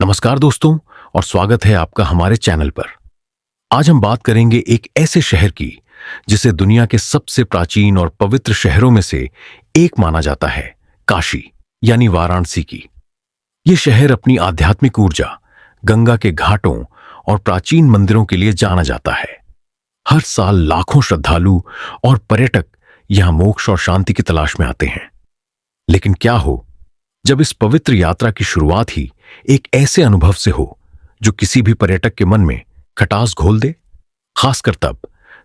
नमस्कार दोस्तों और स्वागत है आपका हमारे चैनल पर। आज हम बात करेंगे एक ऐसे शहर की जिसे दुनिया के सबसे प्राचीन और पवित्र शहरों में से एक माना जाता है, काशी यानी वाराणसी की। यह शहर अपनी आध्यात्मिक ऊर्जा, गंगा के घाटों और प्राचीन मंदिरों के लिए जाना जाता है। हर साल लाखों श्रद्धालु और पर्यटक यहां मोक्ष और शांति की तलाश में आते हैं। लेकिन क्या हो जब इस पवित्र यात्रा की शुरुआत ही एक ऐसे अनुभव से हो जो किसी भी पर्यटक के मन में खटास घोल दे, खासकर तब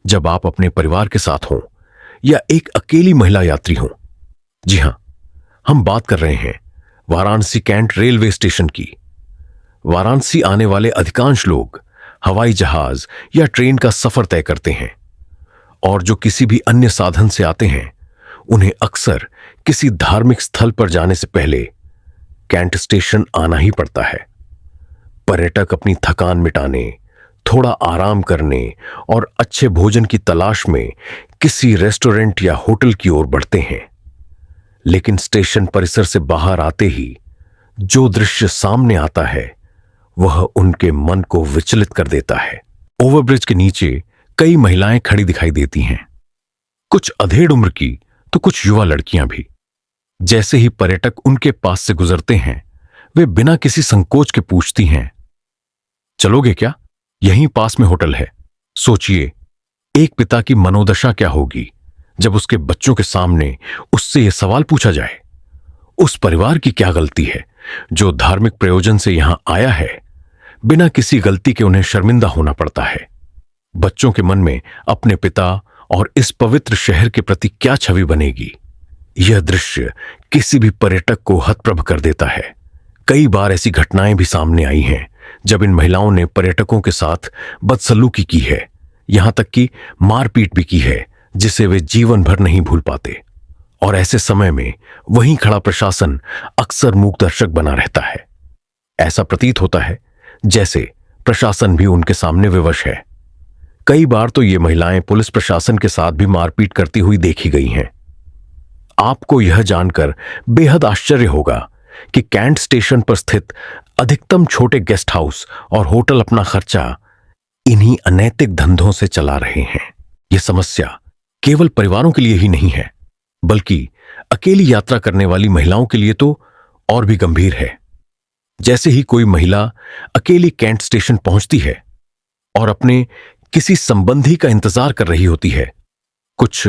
जब आप अपने परिवार के साथ हों या एक अकेली महिला यात्री हों। जी हां, हम बात कर रहे हैं वाराणसी कैंट रेलवे स्टेशन की। वाराणसी आने वाले अधिकांश लोग हवाई जहाज या ट्रेन का सफर तय करते हैं, और जो किसी भी अन्य साधन से आते हैं उन्हें अक्सर किसी धार्मिक स्थल पर जाने से पहले कैंट स्टेशन आना ही पड़ता है। पर्यटक अपनी थकान मिटाने, थोड़ा आराम करने और अच्छे भोजन की तलाश में किसी रेस्टोरेंट या होटल की ओर बढ़ते हैं। लेकिन स्टेशन परिसर से बाहर आते ही जो दृश्य सामने आता है वह उनके मन को विचलित कर देता है। ओवरब्रिज के नीचे कई महिलाएं खड़ी दिखाई देती हैं, कुछ अधेड़ उम्र की तो कुछ युवा लड़कियां भी। जैसे ही पर्यटक उनके पास से गुजरते हैं वे बिना किसी संकोच के पूछती हैं, चलोगे क्या? यहीं पास में होटल है। सोचिए, एक पिता की मनोदशा क्या होगी जब उसके बच्चों के सामने उससे यह सवाल पूछा जाए। उस परिवार की क्या गलती है जो धार्मिक प्रयोजन से यहां आया है? बिना किसी गलती के उन्हें शर्मिंदा होना पड़ता है। बच्चों के मन में अपने पिता और इस पवित्र शहर के प्रति क्या छवि बनेगी? यह दृश्य किसी भी पर्यटक को हतप्रभ कर देता है। कई बार ऐसी घटनाएं भी सामने आई हैं जब इन महिलाओं ने पर्यटकों के साथ बदसलूकी की है, यहां तक कि मारपीट भी की है, जिसे वे जीवन भर नहीं भूल पाते। और ऐसे समय में वहीं खड़ा प्रशासन अक्सर मूक दर्शक बना रहता है। ऐसा प्रतीत होता है जैसे प्रशासन भी उनके सामने विवश है। कई बार तो ये महिलाएं पुलिस प्रशासन के साथ भी मारपीट करती हुई देखी गई हैं। आपको यह जानकर बेहद आश्चर्य होगा कि कैंट स्टेशन पर स्थित अधिकतम छोटे गेस्ट हाउस और होटल अपना खर्चा इन्हीं अनैतिक धंधों से चला रहे हैं। यह समस्या केवल परिवारों के लिए ही नहीं है, बल्कि अकेली यात्रा करने वाली महिलाओं के लिए तो और भी गंभीर है। जैसे ही कोई महिला अकेली कैंट स्टेशन पहुंचती है और अपने किसी संबंधी का इंतजार कर रही होती है, कुछ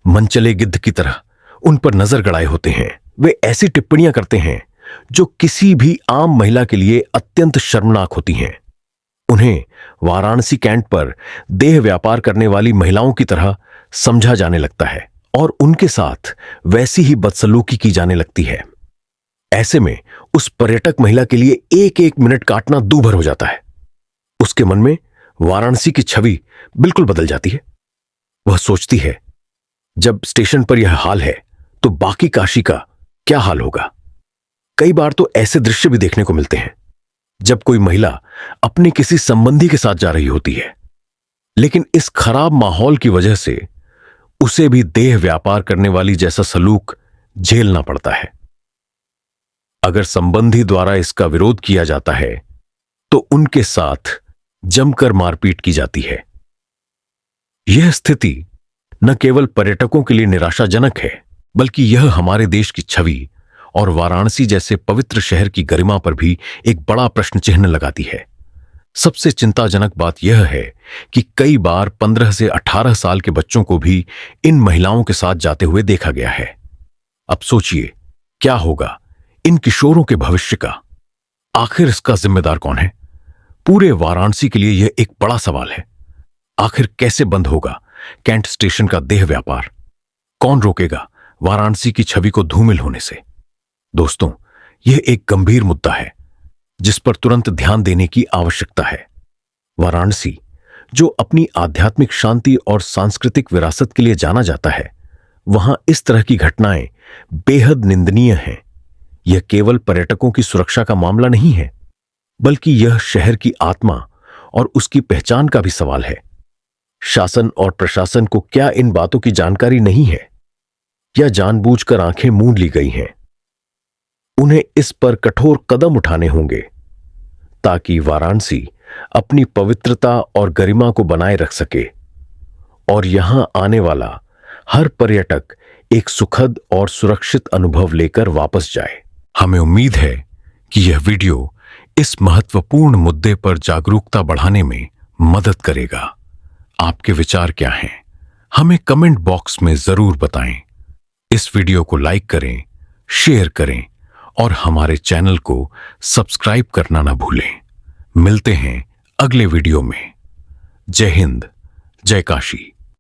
मनचले गिद्ध की तरह उन पर नजर गड़ाए होते हैं। वे ऐसी टिप्पणियां करते हैं जो किसी भी आम महिला के लिए अत्यंत शर्मनाक होती हैं। उन्हें वाराणसी कैंट पर देह व्यापार करने वाली महिलाओं की तरह समझा जाने लगता है और उनके साथ वैसी ही बदसलूकी की जाने लगती है। ऐसे में उस पर्यटक महिला के लिए एक एक मिनट काटना दूभर हो जाता है। उसके मन में वाराणसी की छवि बिल्कुल बदल जाती है। वह सोचती है, जब स्टेशन पर यह हाल है तो बाकी काशी का क्या हाल होगा। कई बार तो ऐसे दृश्य भी देखने को मिलते हैं जब कोई महिला अपने किसी संबंधी के साथ जा रही होती है, लेकिन इस खराब माहौल की वजह से उसे भी देह व्यापार करने वाली जैसा सलूक झेलना पड़ता है। अगर संबंधी द्वारा इसका विरोध किया जाता है तो उनके साथ जमकर मारपीट की जाती है। यह स्थिति न केवल पर्यटकों के लिए निराशाजनक है, बल्कि यह हमारे देश की छवि और वाराणसी जैसे पवित्र शहर की गरिमा पर भी एक बड़ा प्रश्न चिन्ह लगाती है। सबसे चिंताजनक बात यह है कि कई बार 15 से 18 साल के बच्चों को भी इन महिलाओं के साथ जाते हुए देखा गया है। अब सोचिए, क्या होगा इन किशोरों के भविष्य का? आखिर इसका जिम्मेदार कौन है? पूरे वाराणसी के लिए यह एक बड़ा सवाल है। आखिर कैसे बंद होगा कैंट स्टेशन का देह व्यापार? कौन रोकेगा वाराणसी की छवि को धूमिल होने से? दोस्तों, यह एक गंभीर मुद्दा है जिस पर तुरंत ध्यान देने की आवश्यकता है। वाराणसी, जो अपनी आध्यात्मिक शांति और सांस्कृतिक विरासत के लिए जाना जाता है, वहां इस तरह की घटनाएं बेहद निंदनीय हैं। यह केवल पर्यटकों की सुरक्षा का मामला नहीं है, बल्कि यह शहर की आत्मा और उसकी पहचान का भी सवाल है। शासन और प्रशासन को क्या इन बातों की जानकारी नहीं है, या जानबूझकर आंखें मूंद ली गई हैं? उन्हें इस पर कठोर कदम उठाने होंगे। ताकि वाराणसी अपनी पवित्रता और गरिमा को बनाए रख सके और यहां आने वाला हर पर्यटक एक सुखद और सुरक्षित अनुभव लेकर वापस जाए। हमें उम्मीद है कि यह वीडियो इस महत्वपूर्ण मुद्दे पर जागरूकता बढ़ाने में मदद करेगा। आपके विचार क्या हैं? हमें कमेंट बॉक्स में जरूर बताएं। इस वीडियो को लाइक करें, शेयर करें और हमारे चैनल को सब्सक्राइब करना ना भूलें। मिलते हैं अगले वीडियो में। जय हिंद, जय काशी।